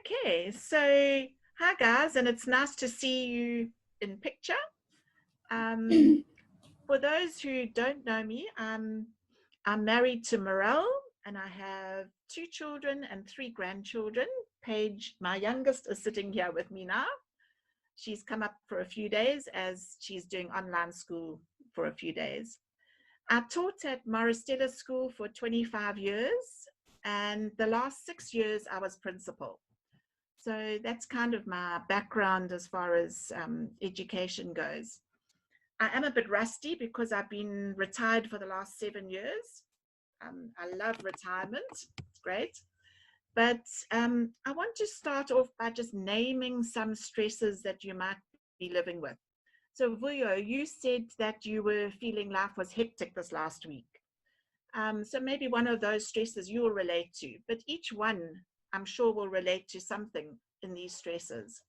Okay, so hi guys, and it's nice to see you in picture. Um, for those who don't know me, I'm married to Morel, and I have 2 children and 3 grandchildren. Paige, my youngest, is sitting here with me now. She's come up for a few days as she's doing online school for a few days. I taught at Moristella School for 25 years, and the last 6 years I was principal. So that's kind of my background as far as education goes. I am a bit rusty because I've been retired for the last 7 years. I love retirement, it's great. But I want to start off by just naming some stresses that you might be living with. So, Vuyo, you said that you were feeling life was hectic this last week. So maybe one of those stresses you will relate to, but each one I'm sure will relate to something in these stresses.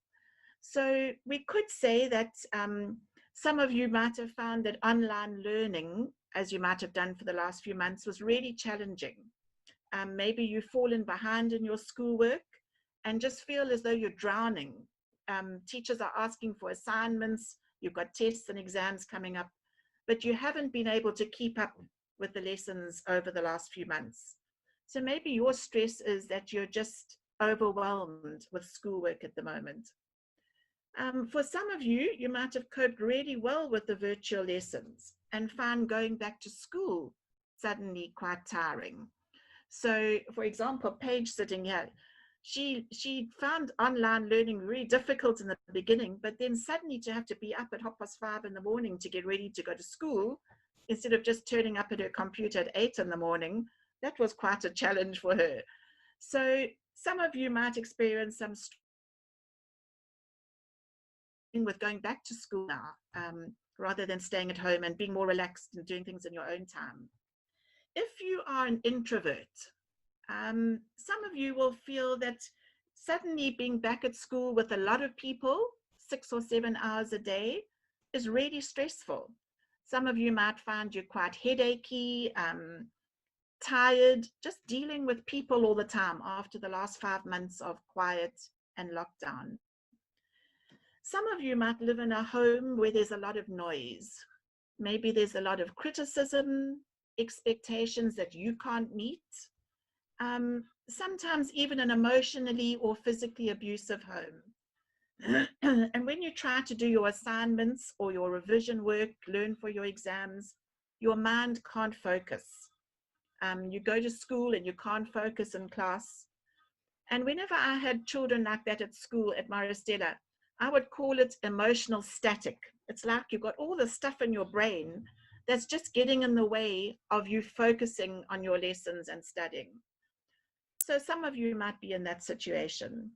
So we could say that some of you might have found that online learning, as you might have done for the last few months, was really challenging. Maybe you've fallen behind in your schoolwork and just feel as though you're drowning. Teachers are asking for assignments, you've got tests and exams coming up, but you haven't been able to keep up with the lessons over the last few months. So maybe your stress is that you're just overwhelmed with schoolwork at the moment. For some of you, you might have coped really well with the virtual lessons and found going back to school suddenly quite tiring. So, for example, Paige sitting here, she found online learning really difficult in the beginning, but then suddenly to have to be up at 5:30 in the morning to get ready to go to school, instead of just turning up at her computer at 8 in the morning, that was quite a challenge for her. So some of you might experience some with going back to school now, rather than staying at home and being more relaxed and doing things in your own time. If you are an introvert, some of you will feel that suddenly being back at school with a lot of people, 6 or 7 hours a day, is really stressful. Some of you might find you're quite headachy, tired, just dealing with people all the time after the last 5 months of quiet and lockdown. Some of you might live in a home where there's a lot of noise. Maybe there's a lot of criticism, expectations that you can't meet. Sometimes even an emotionally or physically abusive home. And when you try to do your assignments or your revision work, learn for your exams, your mind can't focus. You go to school and you can't focus in class. And whenever I had children like that at school at Maristella, I would call it emotional static. It's like you've got all the stuff in your brain that's just getting in the way of you focusing on your lessons and studying. So some of you might be in that situation.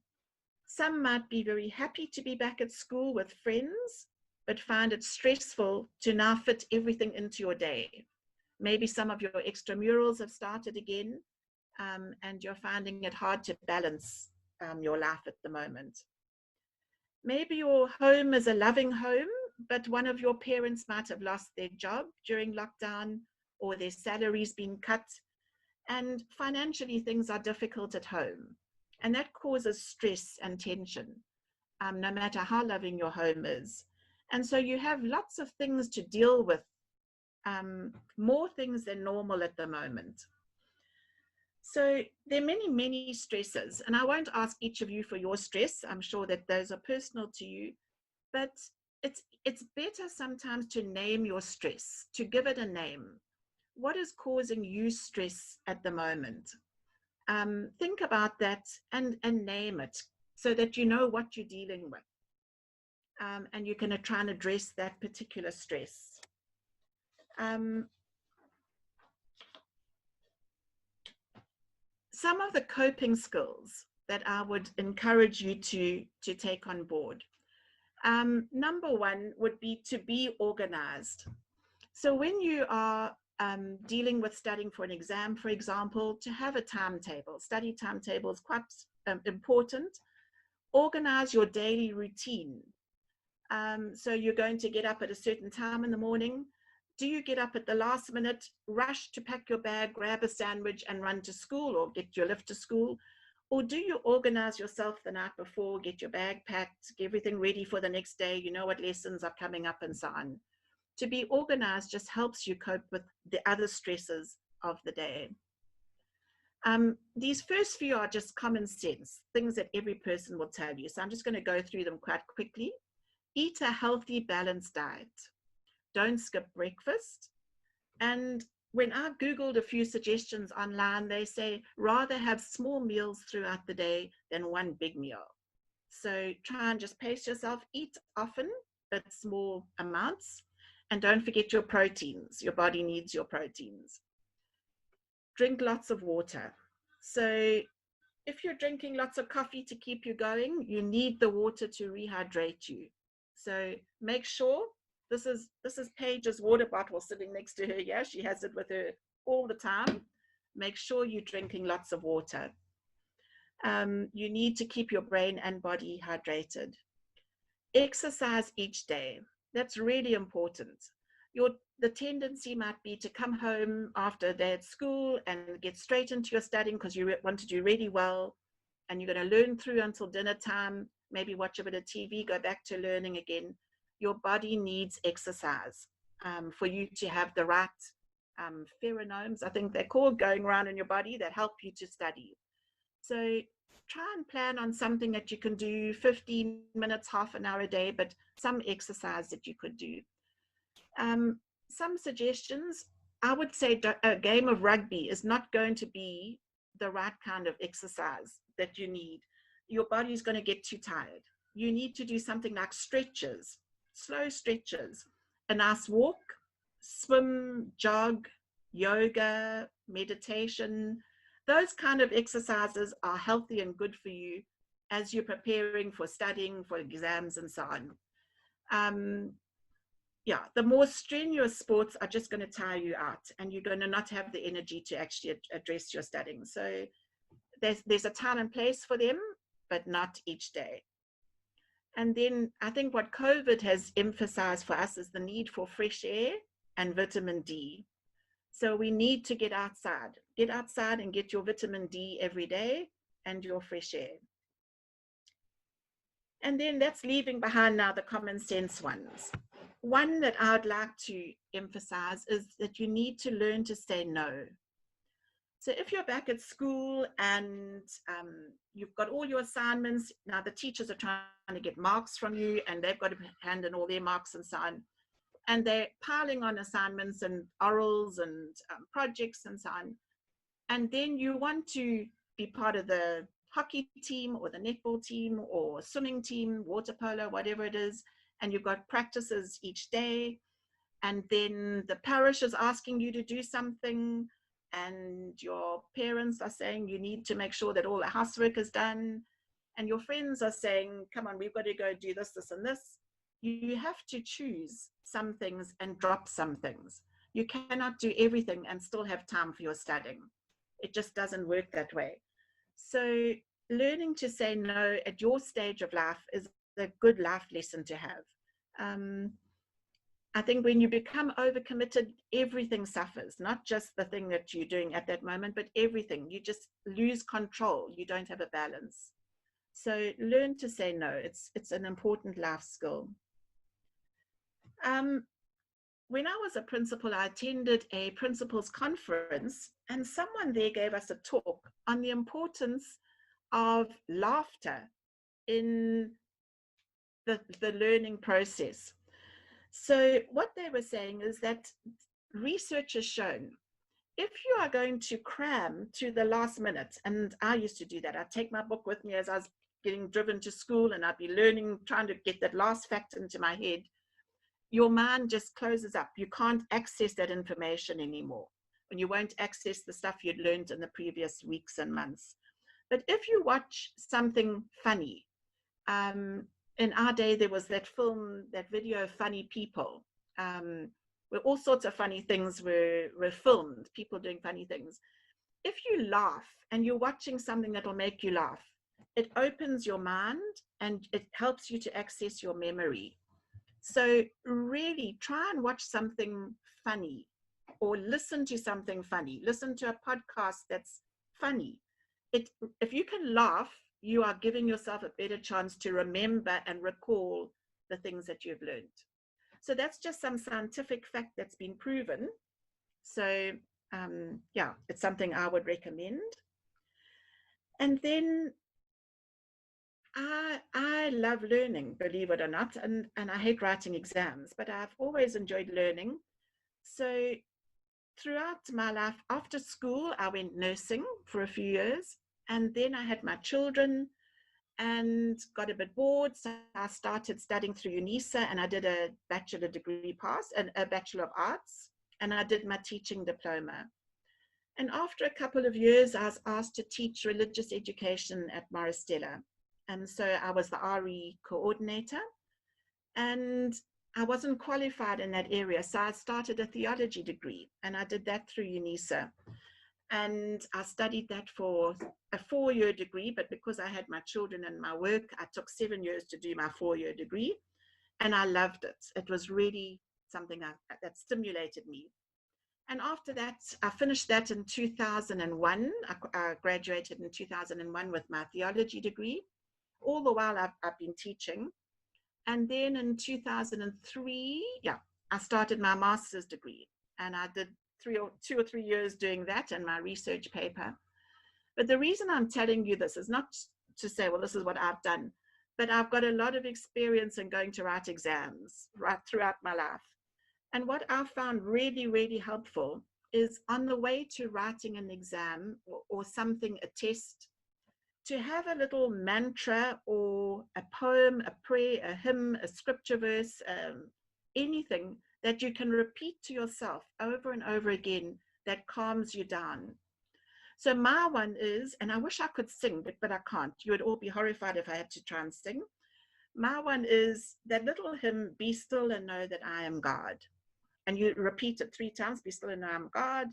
Some might be very happy to be back at school with friends, but find it stressful to now fit everything into your day. Maybe some of your extramurals have started again, and you're finding it hard to balance your life at the moment. Maybe your home is a loving home, but one of your parents might have lost their job during lockdown, or their salary's been cut, and financially things are difficult at home. And that causes stress and tension, no matter how loving your home is. And so you have lots of things to deal with, more things than normal at the moment. So there are many, many stresses, and I won't ask each of you for your stress. I'm sure that those are personal to you, but it's better sometimes to name your stress, to give it a name. What is causing you stress at the moment? Think about that and name it so that you know what you're dealing with, and you can try and address that particular stress. Some of the coping skills that I would encourage you to take on board. Number one would be to be organized. So when you are dealing with studying for an exam, for example, to have a timetable. Study timetable is quite important. Organize your daily routine. So you're going to get up at a certain time in the morning. Do you get up at the last minute, rush to pack your bag, grab a sandwich and run to school or get your lift to school? Or do you organize yourself the night before, get your bag packed, get everything ready for the next day? You know what lessons are coming up and so on. To be organized just helps you cope with the other stresses of the day. These first few are just common sense, things that every person will tell you. So I'm just going to go through them quite quickly. Eat a healthy, balanced diet. Don't skip breakfast. And when I Googled a few suggestions online, they say rather have small meals throughout the day than one big meal. So try and just pace yourself, eat often, but small amounts. And don't forget your proteins. Your body needs your proteins. Drink lots of water. So if you're drinking lots of coffee to keep you going, you need the water to rehydrate you. So make sure this is Paige's water bottle sitting next to her. Yeah, she has it with her all the time. Make sure you're drinking lots of water. You need to keep your brain and body hydrated. Exercise each day. That's really important. The tendency might be to come home after a day at school and get straight into your studying because you want to do really well, and you're going to learn through until dinner time, maybe watch a bit of TV, go back to learning again. Your body needs exercise for you to have the right pheromones, I think they're called, going around in your body that help you to study. So try and plan on something that you can do 15 minutes, half an hour a day, but some exercise that you could do. Some suggestions, I would say a game of rugby is not going to be the right kind of exercise that you need. Your body's going to get too tired. You need to do something like stretches, slow stretches, a nice walk, swim, jog, yoga, meditation. Those kind of exercises are healthy and good for you as you're preparing for studying, for exams, and so on. Yeah, the more strenuous sports are just going to tire you out, and you're going to not have the energy to actually address your studying. So there's a time and place for them, but not each day. And then I think what COVID has emphasized for us is the need for fresh air and vitamin D. So we need to get outside and get your vitamin D every day and your fresh air. And then that's leaving behind now the common sense ones. One that I would like to emphasize is that you need to learn to say no. So if you're back at school and you've got all your assignments, now the teachers are trying to get marks from you and they've got to hand in all their marks and so on. And they're piling on assignments and orals and projects and so on. And then you want to be part of the hockey team or the netball team or swimming team, water polo, whatever it is, and you've got practices each day, and then the parish is asking you to do something, and your parents are saying you need to make sure that all the housework is done, and your friends are saying, come on, we've got to go do this, this, and this. You have to choose some things and drop some things. You cannot do everything and still have time for your studying. It just doesn't work that way. So learning to say no at your stage of life is a good life lesson to have. I think when you become overcommitted, everything suffers, not just the thing that you're doing at that moment, but everything. You just lose control. You don't have a balance. So learn to say no. It's an important life skill. When I was a principal, I attended a principal's conference, and someone there gave us a talk on the importance of laughter in the learning process. So what they were saying is that research has shown if you are going to cram to the last minute, and I used to do that, I'd take my book with me as I was getting driven to school and I'd be learning, trying to get that last fact into my head, your mind just closes up. You can't access that information anymore, and you won't access the stuff you'd learned in the previous weeks and months. But if you watch something funny, in our day, there was that film, that video, Funny People, where all sorts of funny things were filmed, people doing funny things. If you laugh and you're watching something that will make you laugh, it opens your mind and it helps you to access your memory. So really try and watch something funny or listen to something funny. Listen to a podcast that's funny. if you can laugh, you are giving yourself a better chance to remember and recall the things that you've learned. So that's just some scientific fact that's been proven. So yeah, it's something I would recommend. And then I love learning, believe it or not, and I hate writing exams, but I've always enjoyed learning. So throughout my life, after school, I went nursing for a few years, and then I had my children and got a bit bored. So I started studying through UNISA, and I did a bachelor degree pass and a Bachelor of Arts, and I did my teaching diploma. And after a couple of years, I was asked to teach religious education at Maristella. And so I was the RE coordinator, and I wasn't qualified in that area. So I started a theology degree, and I did that through UNISA. And I studied that for a 4-year degree, but because I had my children and my work, I took 7 years to do my 4-year degree, and I loved it. It was really something that stimulated me. And after that, I finished that in 2001. I graduated in 2001 with my theology degree. All the while I've been teaching. And then in 2003, yeah, I started my master's degree, and I did 2 or 3 years doing that and my research paper. But the reason I'm telling you this is not to say, well, this is what I've done, but I've got a lot of experience in going to write exams right throughout my life. And what I found really, really helpful is on the way to writing an exam or something, a test, to have a little mantra or a poem, a prayer, a hymn, a scripture verse, anything that you can repeat to yourself over and over again that calms you down. So my one is, and I wish I could sing, but I can't. You would all be horrified if I had to try and sing. My one is that little hymn, Be Still and Know That I Am God. And you repeat it 3 times, Be still and know I am God.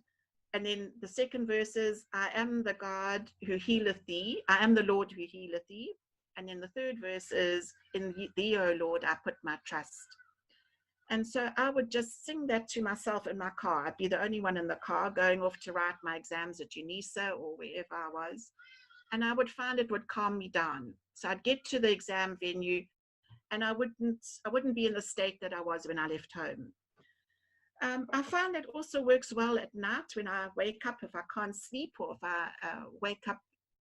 And then the second verse is, I am the God who healeth thee. I am the Lord who healeth thee. And then the third verse is, in thee, O Lord, I put my trust. And so I would just sing that to myself in my car. I'd be the only one in the car going off to write my exams at UNISA or wherever I was. And I would find it would calm me down. So I'd get to the exam venue and I wouldn't be in the state that I was when I left home. I find that also works well at night when I wake up, if I can't sleep or if I wake up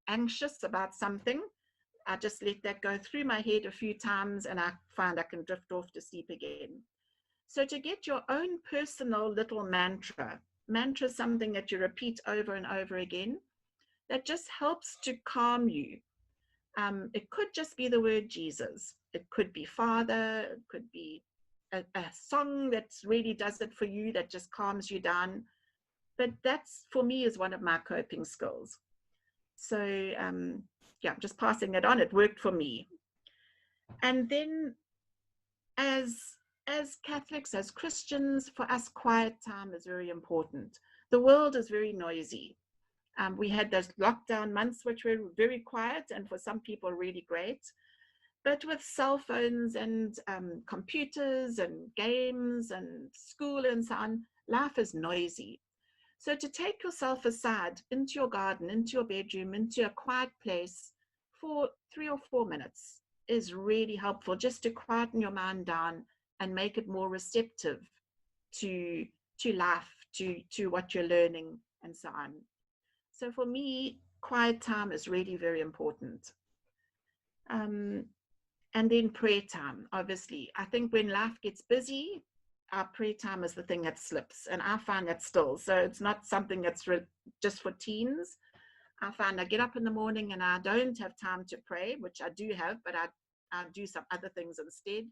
anxious about something. I just let that go through my head a few times and I find I can drift off to sleep again. So to get your own personal little mantra is something that you repeat over and over again, that just helps to calm you. It could just be the word Jesus. It could be Father. It could be a song that really does it for you, that just calms you down. But that's, for me, is one of my coping skills. So yeah, I'm just passing it on. It worked for me. And then as Catholics, as Christians, for us, quiet time is very important. The world is very noisy. We had those lockdown months, which were very quiet and for some people really great. But with cell phones and computers and games and school and so on, life is noisy. So to take yourself aside into your garden, into your bedroom, into a quiet place for 3 or 4 minutes is really helpful, just to quieten your mind down and make it more receptive to life, to what you're learning and so on. So for me, quiet time is really very important. And then prayer time, obviously. I think when life gets busy, our prayer time is the thing that slips. And I find that still. So it's not something that's just for teens. I find I get up in the morning and I don't have time to pray, which I do have, but I do some other things instead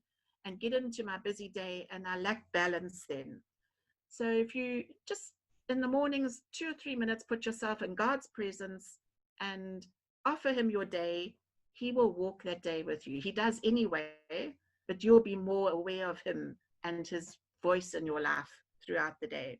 and get into my busy day, and I lack balance then. So if you just in the mornings, 2 or 3 minutes, put yourself in God's presence and offer him your day, he will walk that day with you. He does anyway, but you'll be more aware of him and his voice in your life throughout the day.